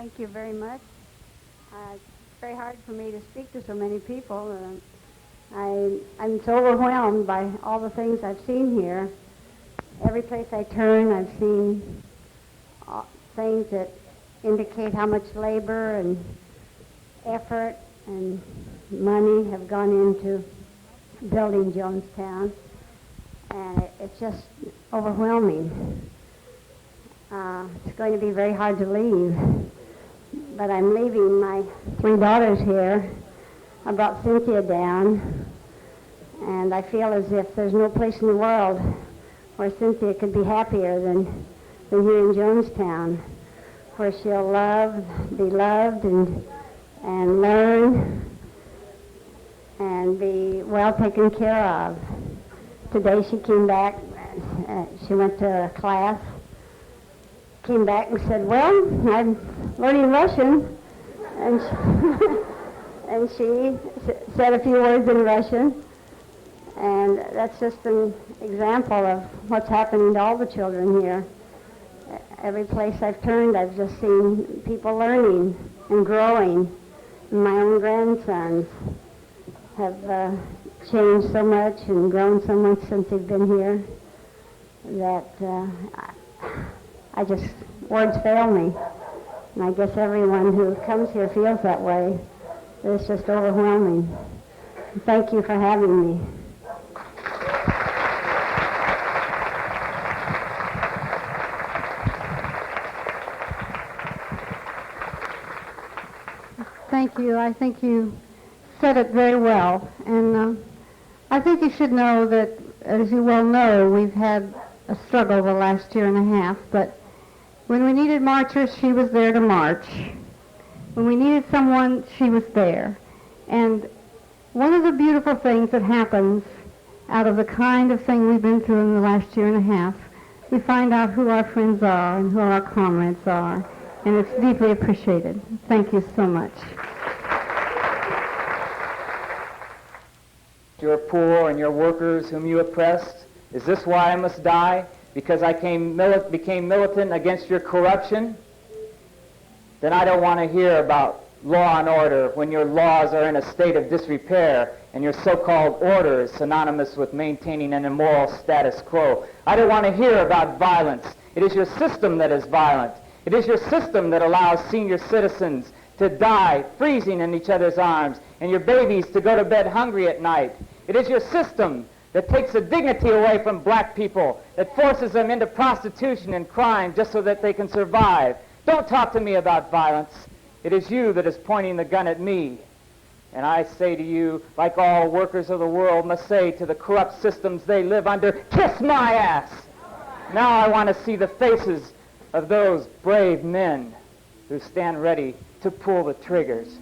Thank you very much. It's very hard for me to speak to so many people. I'm so overwhelmed by all the things I've seen here. Every place I turn, I've seen things that indicate how much labor and effort and money have gone into building Jonestown, and it's just overwhelming. It's going to be very hard to leave, but I'm leaving my 3 daughters here. I brought Cynthia down, and I feel as if there's no place in the world where Cynthia could be happier than here in Jonestown, where she'll be loved and learn and be well taken care of. Today she came back, she went to a class, came back and said, well, I'm learning Russian, and she said a few words in Russian, and that's just an example of what's happening to all the children here. Every place I've turned, I've just seen people learning and growing. My own grandsons have changed so much and grown so much since they've been here that I just, words fail me. And I guess everyone who comes here feels that way. It's just overwhelming. Thank you for having me. Thank you. I think you said it very well. And I think you should know that, as you well know, we've had a struggle the last year and a half, but when we needed marchers, she was there to march. When we needed someone, she was there. And one of the beautiful things that happens out of the kind of thing we've been through in the last year and a half, we find out who our friends are and who our comrades are, and it's deeply appreciated. Thank you so much. Your poor and your workers whom you oppressed, is this why I must die? Because I became militant against your corruption? Then I don't want to hear about law and order when your laws are in a state of disrepair and your so-called order is synonymous with maintaining an immoral status quo. I don't want to hear about violence. It is your system that is violent. It is your system that allows senior citizens to die freezing in each other's arms and your babies to go to bed hungry at night. It is your system that takes the dignity away from black people, that forces them into prostitution and crime just so that they can survive. Don't talk to me about violence. It is you that is pointing the gun at me. And I say to you, like all workers of the world must say to the corrupt systems they live under, kiss my ass! Now I want to see the faces of those brave men who stand ready to pull the triggers.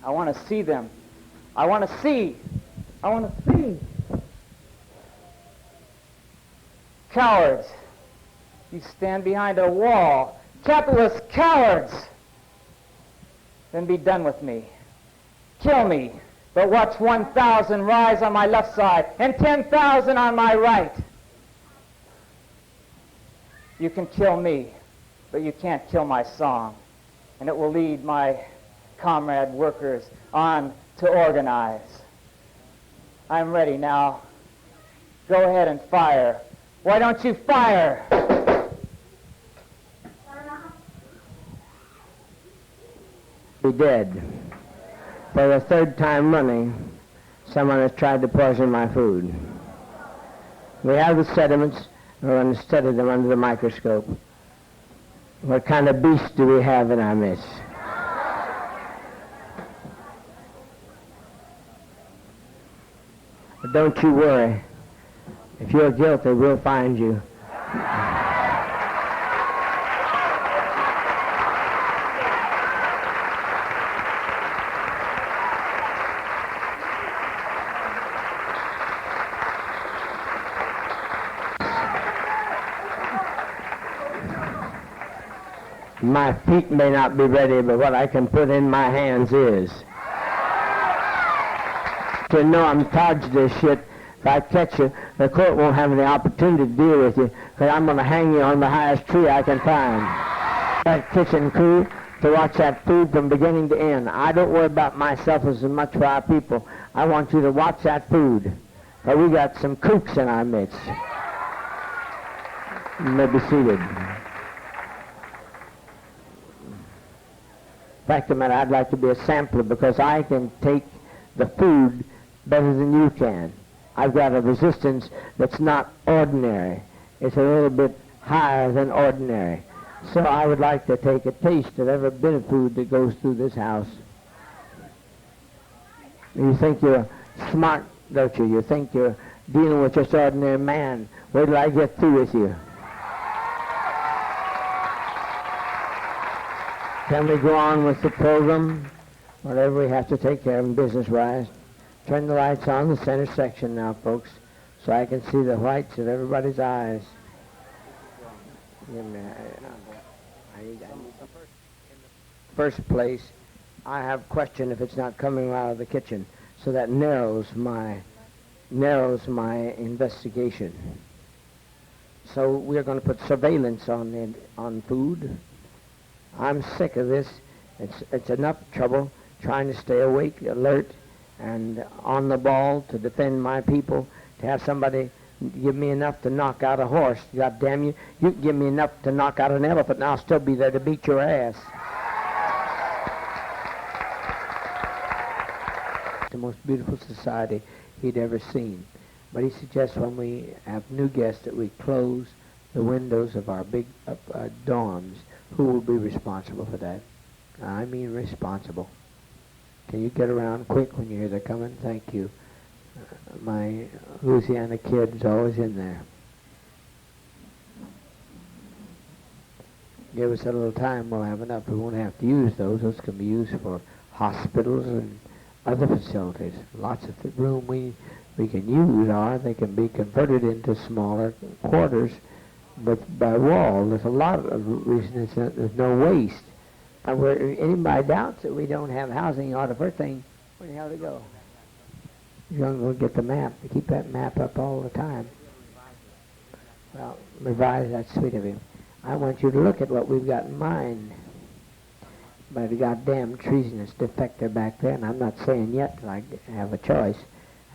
I want to see them. I want to see. Cowards. You stand behind a wall. Capitalist cowards. Then be done with me. Kill me, but watch 1,000 rise on my left side and 10,000 on my right. You can kill me, but you can't kill my song. And it will lead my comrade workers on to organize. I'm ready now. Go ahead and fire. Why don't you fire? Be dead. For the 3rd time running, someone has tried to poison my food. We have the sediments. We're going to study them under the microscope. What kind of beast do we have in our midst? But don't you worry. If you're guilty, we'll find you. My feet may not be ready, but what I can put in my hands is. To know I'm charged this shit. If I catch you, the court won't have any opportunity to deal with you, because I'm going to hang you on the highest tree I can find. That kitchen crew, to watch that food from beginning to end. I don't worry about myself as much for our people. I want you to watch that food. But we got some kooks in our midst. You may be seated. Fact of the matter, I'd like to be a sampler because I can take the food better than you can. I've got a resistance that's not ordinary. It's a little bit higher than ordinary. So I would like to take a taste of every bit of food that goes through this house. You think you're smart, don't you? You think you're dealing with just ordinary man. Wait till I get through with you. Can we go on with the program? Whatever we have to take care of business-wise. Turn the lights on the center section now, folks, so I can see the whites of everybody's eyes. First place, I have a question if it's not coming out of the kitchen, so that narrows my investigation. So we're going to put surveillance on food. I'm sick of this. It's enough trouble trying to stay awake, alert, and on the ball to defend my people, to have somebody give me enough to knock out a horse. God damn you. You can give me enough to knock out an elephant, and I'll still be there to beat your ass. The most beautiful society he'd ever seen. But he suggests when we have new guests that we close the windows of our big dorms. Who will be responsible for that? I mean responsible. Can you get around quick when you hear they're coming? Thank you. My Louisiana kid's always in there. Give us a little time, we'll have enough. We won't have to use those. Those can be used for hospitals and other facilities. Lots of room we can use they can be converted into smaller quarters, but by wall. There's a lot of reasons there's no waste. Where anybody doubts that we don't have housing, ought to first thing, where the hell to go? You're going to get the map. Keep that map up all the time. Well, revise, that's sweet of him. I want you to look at what we've got in mind. By the goddamn treasonous defector back there, and I'm not saying yet till I have a choice,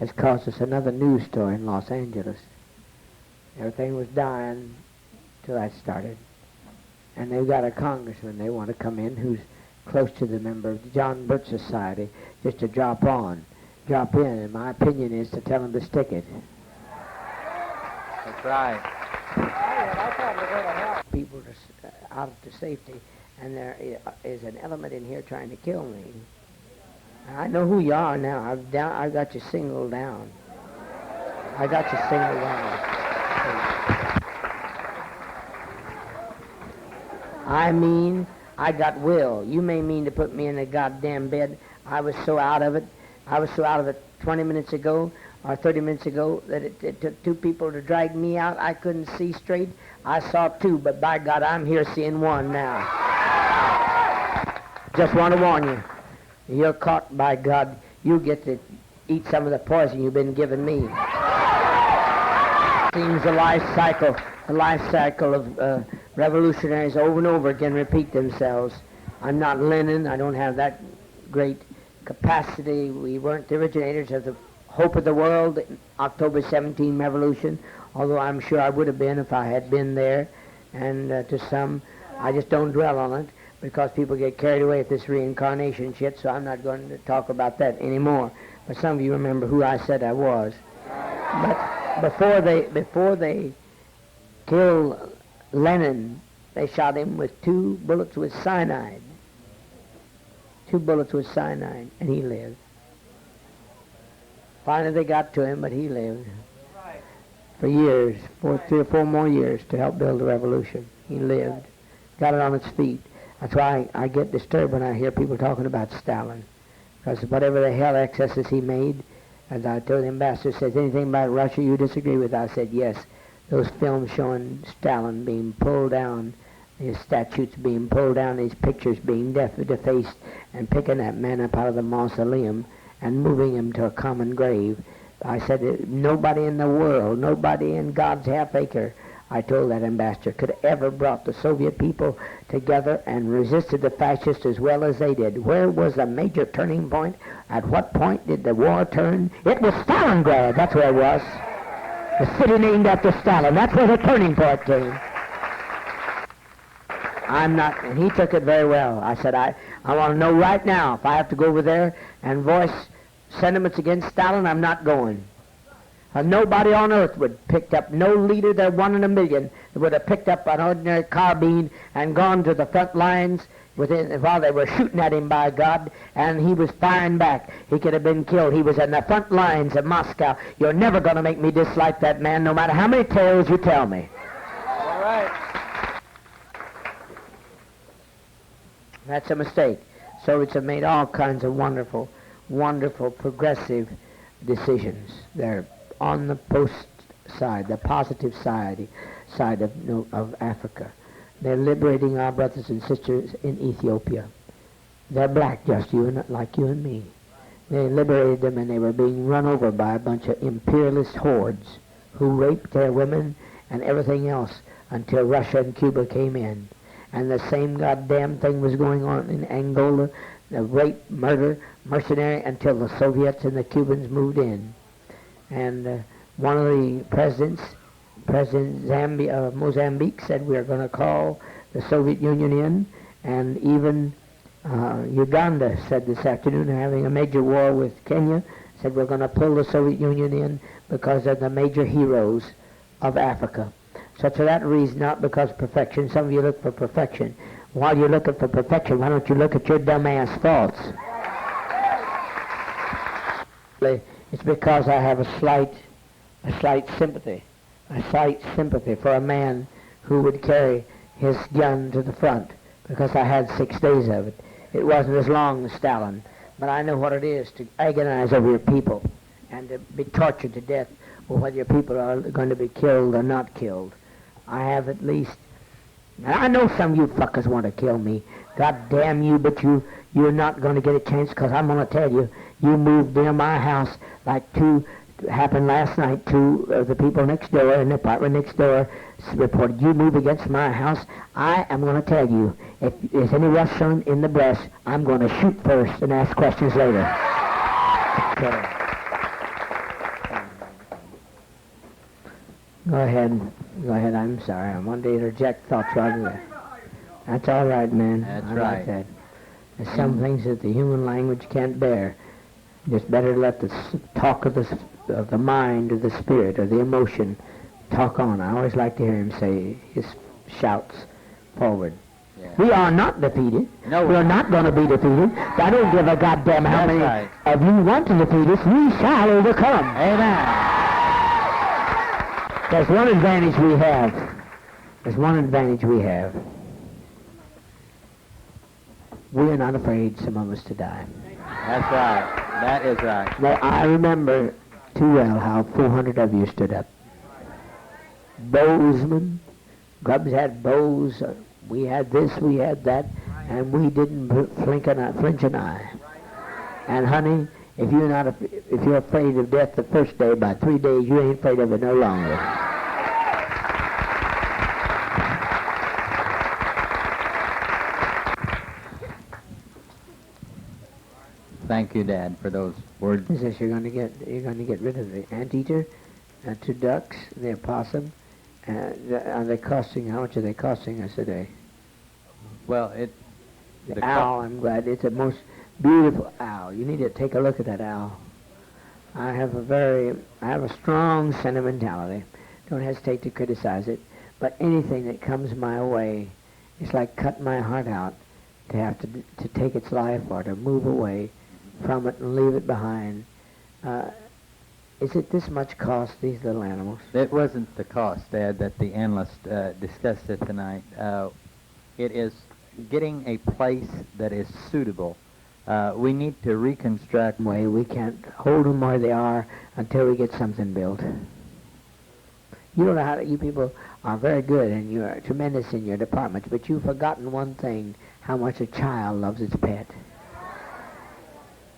has caused us another news story in Los Angeles. Everything was dying till that started. And they've got a congressman they want to come in who's close to the member of the John Birch Society just to drop in. And my opinion is to tell him to stick it. That's right. People out to safety, and there is an element in here trying to kill me. I know who you are now. I've got you singled down. I got you singled down. I mean, I got will. You may mean to put me in a goddamn bed. I was so out of it 20 minutes ago or 30 minutes ago that it took two people to drag me out. I couldn't see straight. I saw two, but by God, I'm here seeing one now. Just want to warn you. You're caught, by God. You get to eat some of the poison you've been giving me. Seems the life cycle of revolutionaries over and over again repeat themselves. I'm not Lenin. I don't have that great capacity. We weren't the originators of the hope of the world, October 17 revolution, although I'm sure I would have been if I had been there. And to some, I just don't dwell on it because people get carried away with this reincarnation shit, so I'm not going to talk about that anymore. But some of you remember who I said I was. But before they killed Lenin, they shot him with 2 bullets with cyanide. 2 bullets with cyanide, and he lived. Finally they got to him, but he lived. For years, 3 or 4 more years to help build the revolution. He lived. Got it on its feet. That's why I get disturbed when I hear people talking about Stalin. Because whatever the hell excesses he made, as I told the ambassador, says anything about Russia you disagree with, I said yes. Those films showing Stalin being pulled down, his statues being pulled down, his pictures being defaced, and picking that man up out of the mausoleum and moving him to a common grave. I said, nobody in the world, nobody in God's half acre I told that ambassador, could ever brought the Soviet people together and resisted the fascists as well as they did. Where was the major turning point? At what point did the war turn? It was Stalingrad. That's where it was. The city named after Stalin. That's where the turning point came. I'm not, and he took it very well. I said, I want to know right now, if I have to go over there and voice sentiments against Stalin, I'm not going. Nobody on earth would have picked up, no leader there, 1 in a million, would have picked up an ordinary carbine and gone to the front lines while they were shooting at him, by God, and he was firing back. He could have been killed. He was in the front lines of Moscow. You're never going to make me dislike that man, no matter how many tales you tell me. All right. That's a mistake. Soviets have made all kinds of wonderful, wonderful progressive decisions. They're on the post side, the positive side of Africa. They're liberating our brothers and sisters in Ethiopia. They're black, just like you and me. They liberated them, and they were being run over by a bunch of imperialist hordes who raped their women and everything else until Russia and Cuba came in. And the same goddamn thing was going on in Angola, the rape, murder, mercenary, until the Soviets and the Cubans moved in. And one of the presidents, President Mozambique, said we are going to call the Soviet Union in, and even Uganda said this afternoon, they're having a major war with Kenya, said we're going to pull the Soviet Union in because they're the major heroes of Africa. So for that reason, not because of perfection. Some of you look for perfection. While you're looking for perfection, why don't you look at your dumbass faults? It's because I have a slight sympathy for a man who would carry his gun to the front, because I had 6 days of it. It wasn't as long as Stalin, but I know what it is to agonize over your people and to be tortured to death, or whether your people are going to be killed or not killed. I have at least, and I know some of you fuckers want to kill me. God damn you, but you're not going to get a chance, because I'm going to tell you, you moved near my house like happened last night. 2 of the people next door in the apartment next door reported you move against my house. I am going to tell you, if there's any Russian in the breast, I'm going to shoot first and ask questions later. Okay. Go ahead, I'm sorry. I wanted to interject thoughts right there. That's all right, man. That's I right. like that. There's some things that the human language can't bear. It's better to let the talk of the mind or the spirit or the emotion talk on. I always like to hear him say his shouts forward. Yeah. We are not defeated. No, we're not going to be defeated. I don't give a goddamn how That's many right. of you want to defeat us. We shall overcome. Amen. There's one advantage we have. We are not afraid, some of us, to die. That's right. That is right. Well, I remember too well how 400 of you stood up. Bowsmen, Grubbs had bows, we had this, we had that, and we didn't flinch an eye. And honey, if you're afraid of death the first day, by 3 days you ain't afraid of it no longer. Thank you, Dad, for those words. Is this you're going to get rid of the anteater, 2 ducks, the opossum. Are they costing? How much are they costing us today? Well, The owl, I'm glad. It's the most beautiful owl. You need to take a look at that owl. I have a strong sentimentality. Don't hesitate to criticize it. But anything that comes my way, it's like cutting my heart out to have to take its life or to move away from it and leave it behind. Is it this much cost, these little animals? It wasn't the cost, Dad, that the analyst discussed it tonight. It is getting a place that is suitable. We need to reconstruct. We can't hold them where they are until we get something built. You don't know how you people are very good and you are tremendous in your departments, but you've forgotten one thing, how much a child loves its pet.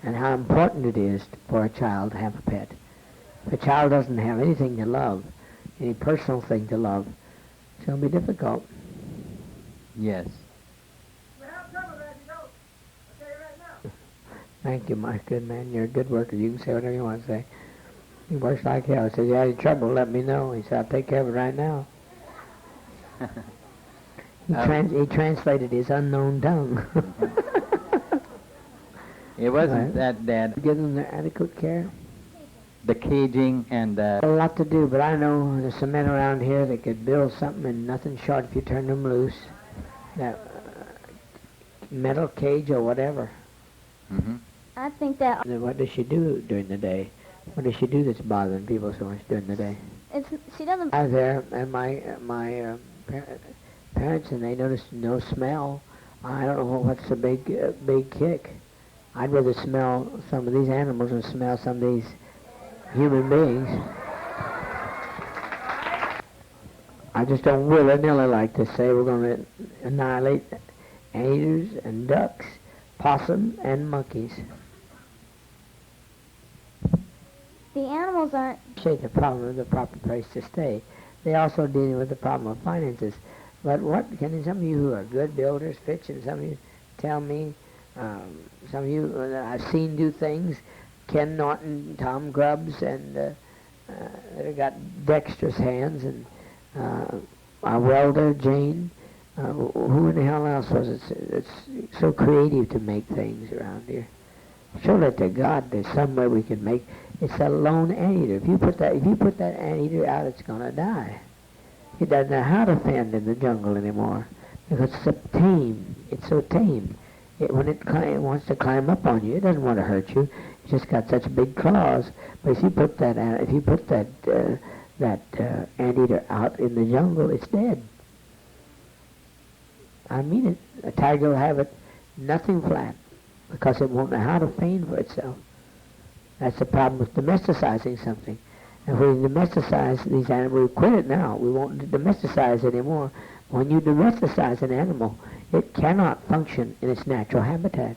And how important it is for a child to have a pet. If a child doesn't have anything to love, any personal thing to love, It's going to be difficult. Yes. Thank you, my good man. You're a good worker. You can say whatever you want to say. He works like hell. He says, you have any trouble, let me know. He said, I'll take care of it right now. He translated his unknown tongue. It wasn't that, Dad. Give them their adequate care. The caging and A lot to do, but I know there's some men around here that could build something and nothing short if you turn them loose. That metal cage or whatever. Mm-hmm. I think that Then what does she do during the day? What does she do that's bothering people so much during the day? she doesn't. I was there, and my parents, and they noticed no smell. I don't know what's the big kick. I'd rather smell some of these animals than smell some of these human beings. I just don't willy-nilly like to say we're going to annihilate anteaters and ducks, possum and monkeys. The animals aren't. Say the problem of the proper place to stay. They also dealing with the problem of finances. But what can some of you who are good builders, Fitch, and some of you tell me, some of you that I've seen do things, Ken Norton, Tom Grubbs, and that have got dexterous hands, and our welder, Jane. Who in the hell else was it? It's so creative to make things around here. Surely to God there's some way we can make. It's a lone anteater. If you put that anteater out, it's gonna die. It doesn't know how to fend in the jungle anymore because it's so tame. It's so tame. When it wants to climb up on you, it doesn't want to hurt you. It's just got such big claws. But if you put that anteater out in the jungle, it's dead. I mean it. A tiger will have it nothing flat because it won't know how to feign for itself. That's the problem with domesticizing something. If we domesticize these animals, we quit it now. We won't domesticize anymore. When you domesticize an animal, it cannot function in its natural habitat.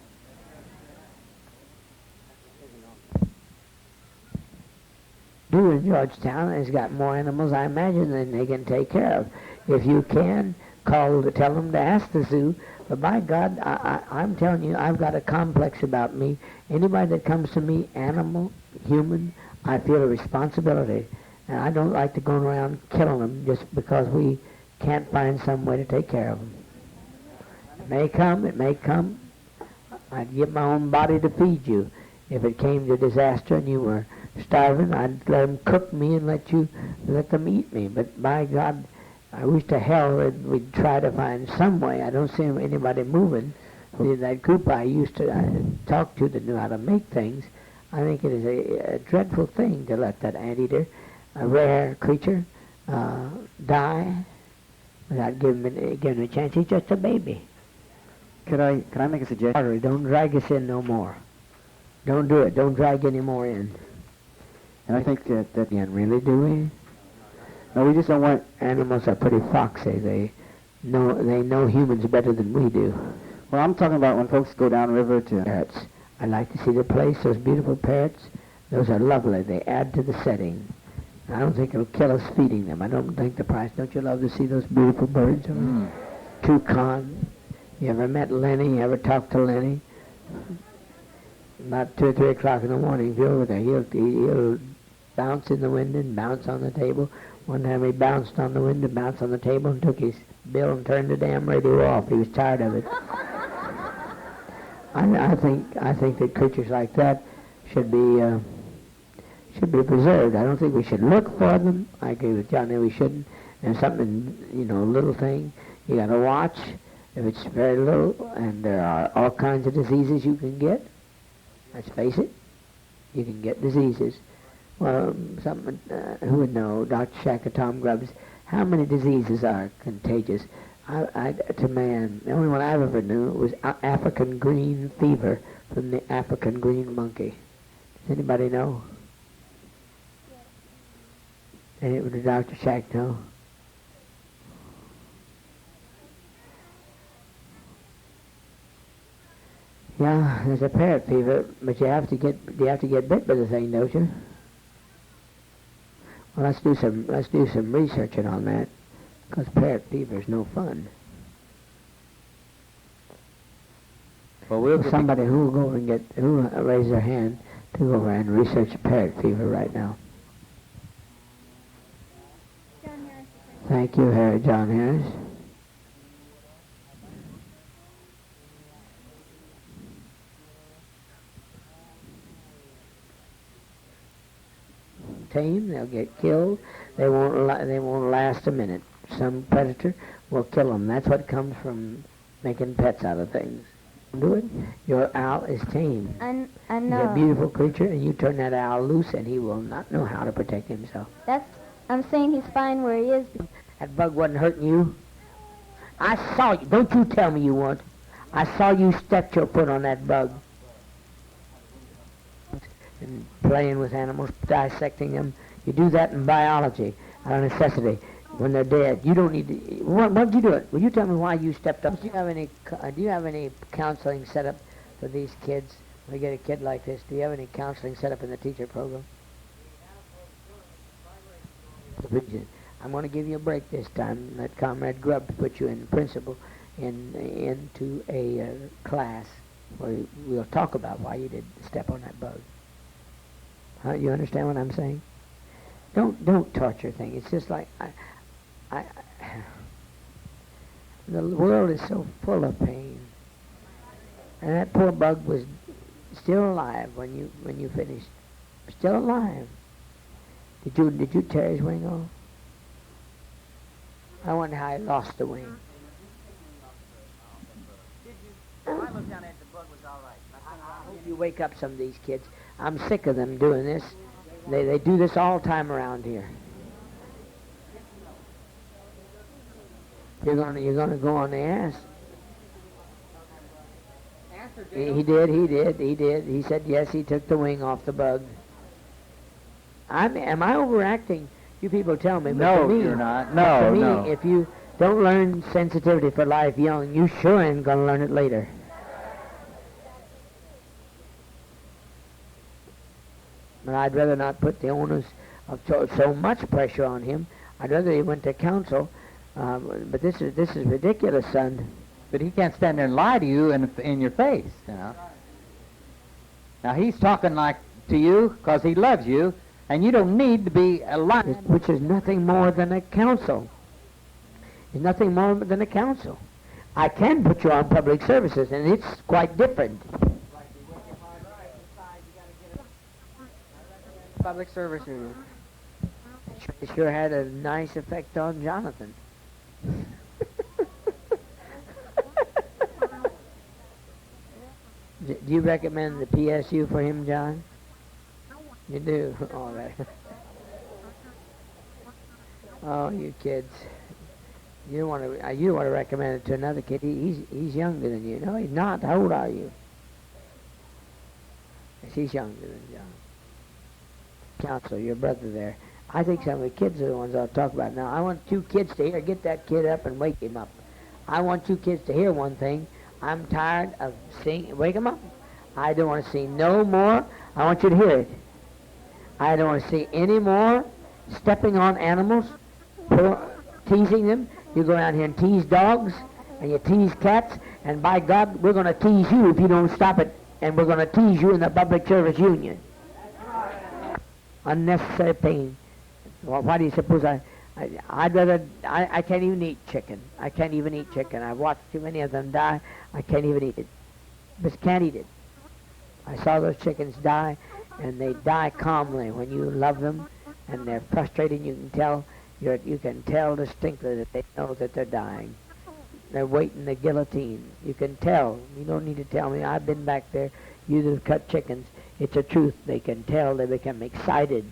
Do in Georgetown has got more animals, I imagine, than they can take care of. If you can, tell them to ask the zoo. But by God, I'm telling you, I've got a complex about me. Anybody that comes to me, animal, human, I feel a responsibility. And I don't like to go around killing them just because we can't find some way to take care of them. It may come. I'd give my own body to feed you. If it came to disaster and you were starving, I'd let them cook me and let them eat me. But by God, I wish to hell that we'd try to find some way. I don't see anybody moving. That group I used to talk to that knew how to make things, I think it is a dreadful thing to let that anteater, a rare creature, die without giving him a chance. He's just a baby. Could I make a suggestion? Don't drag us in no more. Don't do it. Don't drag any more in. And I think that Yeah, really, do we? no, we just don't want. Animals are pretty foxy. They know humans better than we do. Well, I'm talking about when folks go downriver to. Parrots. I like to see the place. Those beautiful parrots. Those are lovely. They add to the setting. I don't think it'll kill us feeding them. I don't think the price. Don't you love to see those beautiful birds? Toucan. You ever met Lenny? You ever talked to Lenny? About 2 or 3 o'clock in the morning, if you're over there, he'll bounce in the window and bounce on the table. One time he bounced on the window, bounced on the table, and took his bill and turned the damn radio off. He was tired of it. I think that creatures like that should be preserved. I don't think we should look for them. I agree with Johnny. We shouldn't. And something, little thing you got to watch. If it's very little, and there are all kinds of diseases you can get. Let's face it, you can get diseases. Well, who would know, Dr. Shack or Tom Grubbs, how many diseases are contagious to man? The only one I've ever knew was African green fever from the African green monkey. Does anybody know? Did Dr. Shack know? Yeah, there's a parrot fever, but you have to get bit by the thing, don't you? Well, let's do some researching on that. Because parrot fever is no fun. Well, we'll get Somebody who will go over and who will raise their hand to go over and research parrot fever right now. Thank you, John Harris. Tame, they'll get killed. They won't last a minute. Some predator will kill them. That's what comes from making pets out of things. Do it. Your owl is tame. I He's know. a beautiful creature, and you turn that owl loose, and he will not know how to protect himself. I'm saying he's fine where he is. That bug wasn't hurting you. I saw you. Don't you tell me you weren't. I saw you step your foot on that bug. And playing with animals, dissecting them. You do that in biology, out of necessity. When they're dead, you don't need to. What did you do it? Will you tell me why you stepped up? Do you have any counseling set up for these kids? When you get a kid like this, do you have any counseling set up in the teacher program? I'm going to give you a break this time. Let Comrade Grubb put you in principal into a class where we'll talk about why you did step on that bug. You understand what I'm saying? Don't torture things. It's just like the world is so full of pain, and that poor bug was still alive when you finished. Still alive. Did you tear his wing off? I wonder how he lost the wing. I looked down at the bug was all right. I hope you wake up some of these kids. I'm sick of them doing this. They do this all the time around here. You're gonna go on the ass. He did. He said yes. He took the wing off the bug. Am I overacting? You people tell me. But No, for me, you're not. For No, me, no. if you don't learn sensitivity for life young, you sure ain't gonna learn it later. But I'd rather not put the onus of so much pressure on him. I'd rather he went to council. But this is ridiculous, son. But he can't stand there and lie to you in your face, you know. Now he's talking like to you because he loves you, and you don't need to be a liar. Which is nothing more than a council. It's nothing more than a council. I can put you on public services, and it's quite different. Public services. It sure had a nice effect on Jonathan. Do you recommend the PSU for him, John? You do? All right. Oh, you kids. You don't want to recommend it to another kid. He's younger than you. No, he's not. How old are you? Yes, he's younger than John. Counselor, your brother there. I think some of the kids are the ones I'll talk about now. I want two kids to hear. Get that kid up and wake him up. I want you kids to hear one thing. I'm tired of seeing. Wake him up. I don't want to see no more. I want you to hear it. I don't want to see any more stepping on animals, teasing them. You go around here and tease dogs, and you tease cats, and by God, we're going to tease you if you don't stop it, and we're going to tease you in the Public Service Union. Unnecessary pain. Well, why do you suppose I can't even eat chicken. I can't even eat chicken. I've watched too many of them die. I can't even eat it. Just can't eat it. I saw those chickens die, and they die calmly when you love them, and they're frustrated. You can tell distinctly that they know that they're dying. They're waiting the guillotine. You can tell. You don't need to tell me. I've been back there. You that have cut chickens. It's a truth. They can tell. They become excited,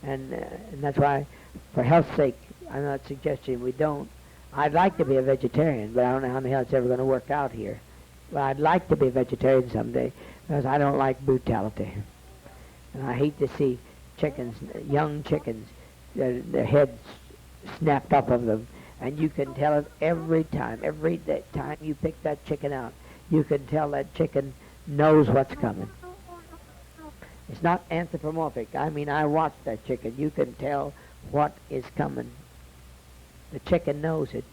and that's why, for health's sake, I'm not suggesting we don't. I'd like to be a vegetarian, but I don't know how the hell it's ever going to work out here. But I'd like to be a vegetarian someday because I don't like brutality, and I hate to see chickens, young chickens, their heads snapped off of them, and you can tell it every time. Every time you pick that chicken out, you can tell that chicken knows what's coming. It's not anthropomorphic. I mean, I watched that chicken. You can tell what is coming. The chicken knows it,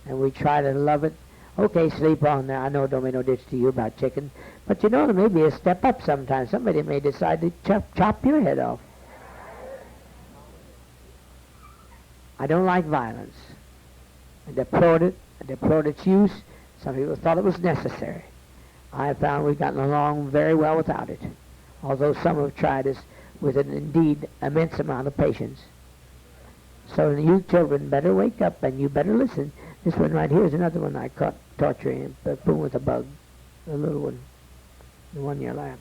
and we try to love it. Okay, sleep on there. I know it don't make no difference to you about chicken, but you know, there may be a step up sometimes. Somebody may decide to chop your head off. I don't like violence. I deplored it. I deplored its use. Some people thought it was necessary. I have found we've gotten along very well without it, although some have tried us with an indeed immense amount of patience. So you children better wake up and you better listen. This one right here is another one I caught torturing a spoon with a bug. The little one. The one in your lap.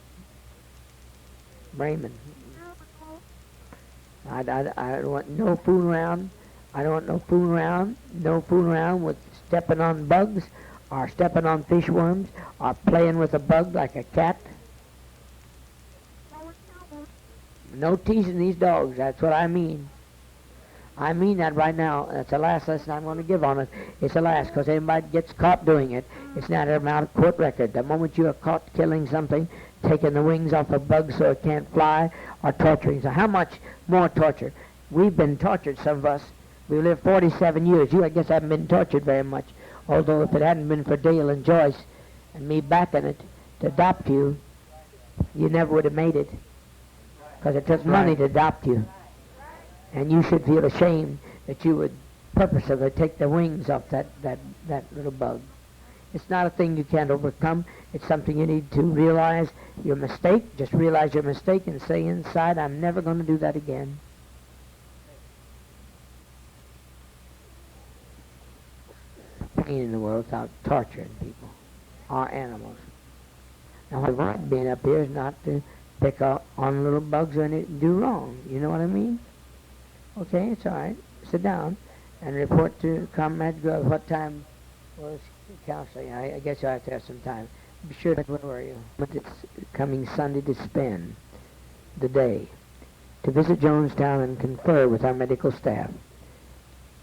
Raymond. I don't want no fooling around. I don't want no fooling around. No fooling around with stepping on bugs or stepping on fish worms or playing with a bug like a cat. No teasing these dogs. That's what I mean. I mean that right now. That's the last lesson I'm going to give on it. It's the last, because anybody gets caught doing it, it's not an out-of-court record. The moment you are caught killing something, taking the wings off a bug so it can't fly, or torturing. So how much more torture? We've been tortured, some of us. We've lived 47 years. You, I guess, haven't been tortured very much. Although if it hadn't been for Dale and Joyce and me backing it to adopt you, you never would have made it. Because it took money to adopt you. And you should feel ashamed that you would purposely take the wings off that little bug. It's not a thing you can't overcome. It's something you need to realize your mistake. Just realize your mistake and say inside, I'm never going to do that again. Pain in the world without torturing people or animals. Now, what I've been up here is not to pick on little bugs or anything, do wrong. You know what I mean? Okay, it's all right. Sit down and report to Comrade Grove. What time was counseling? I guess you'll have to have some time. Be sure that where are you? But it's coming Sunday to spend the day to visit Jonestown and confer with our medical staff.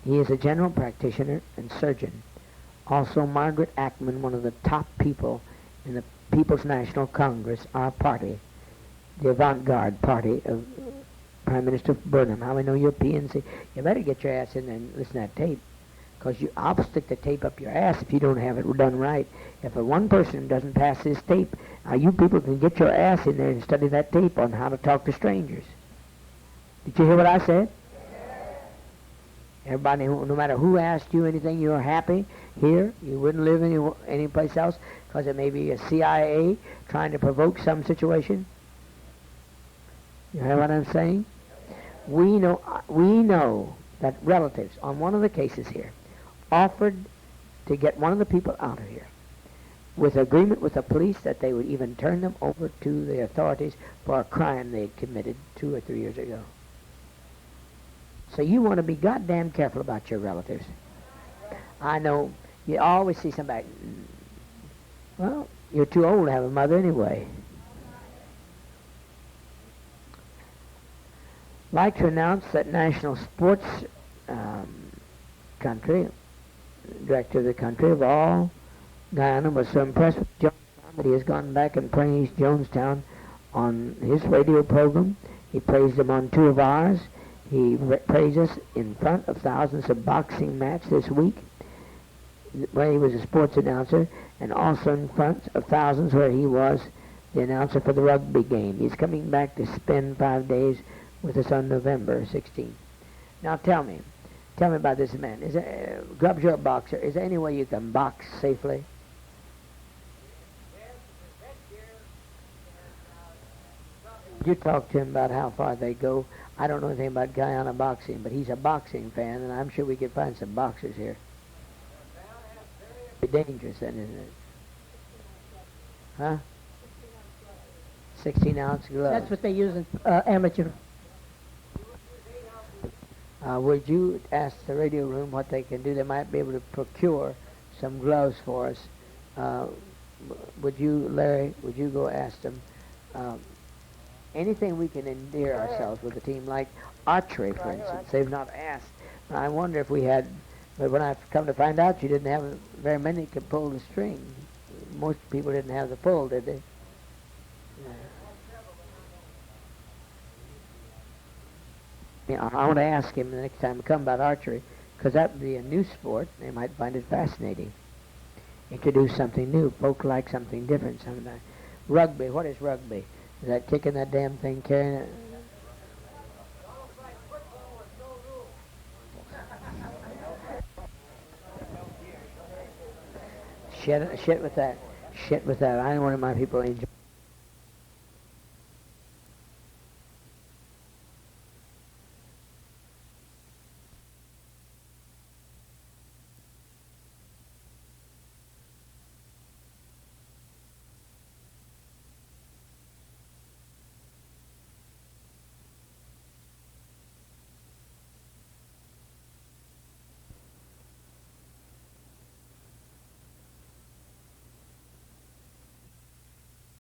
He is a general practitioner and surgeon. Also, Margaret Ackman, one of the top people in the People's National Congress, our party, the avant-garde party of Prime Minister Burnham. How I know you're PNC. You better get your ass in there and listen to that tape, because I'll stick the tape up your ass if you don't have it done right. If one person doesn't pass this tape, you people can get your ass in there and study that tape on how to talk to strangers. Did you hear what I said? Everybody, no matter who asked you anything, you're happy here. You wouldn't live any place else because it may be a CIA trying to provoke some situation. You hear what I'm saying? We know that relatives on one of the cases here offered to get one of the people out of here with agreement with the police that they would even turn them over to the authorities for a crime they had committed 2 or 3 years ago. So you want to be goddamn careful about your relatives. I know you always see somebody, well, you're too old to have a mother anyway. I'd like to announce that National Sports country, director of the country of all Guyana, was so impressed with Jonestown that he has gone back and praised Jonestown on his radio program. He praised them on 2 of ours. He praised us in front of thousands of boxing matches this week, where he was a sports announcer, and also in front of thousands where he was the announcer for the rugby game. He's coming back to spend 5 days with us on November 16th. Now tell me about this man. Grubbs, you're a boxer. Is there any way you can box safely? You talk to him about how far they go. I don't know anything about Guyana boxing, but he's a boxing fan, and I'm sure we could find some boxers here. It'd be dangerous then, isn't it? Huh? 16-ounce gloves. That's what they use in amateur. Would you ask the radio room what they can do? They might be able to procure some gloves for us. Would you, Larry, would you go ask them? Anything we can endear ourselves with the team, like archery, for instance. They've not asked. I wonder if we had, but when I've come to find out, you didn't have very many could pull the string. Most people didn't have the pull, did they? Yeah. I want to ask him the next time we come about archery, Because that would be a new sport. They might find it fascinating. Introduce something new. Folk like something different sometimes. Rugby. What is rugby? Is that kicking that damn thing, carrying it? Shit with that. Shit with that. I don't want my people enjoy.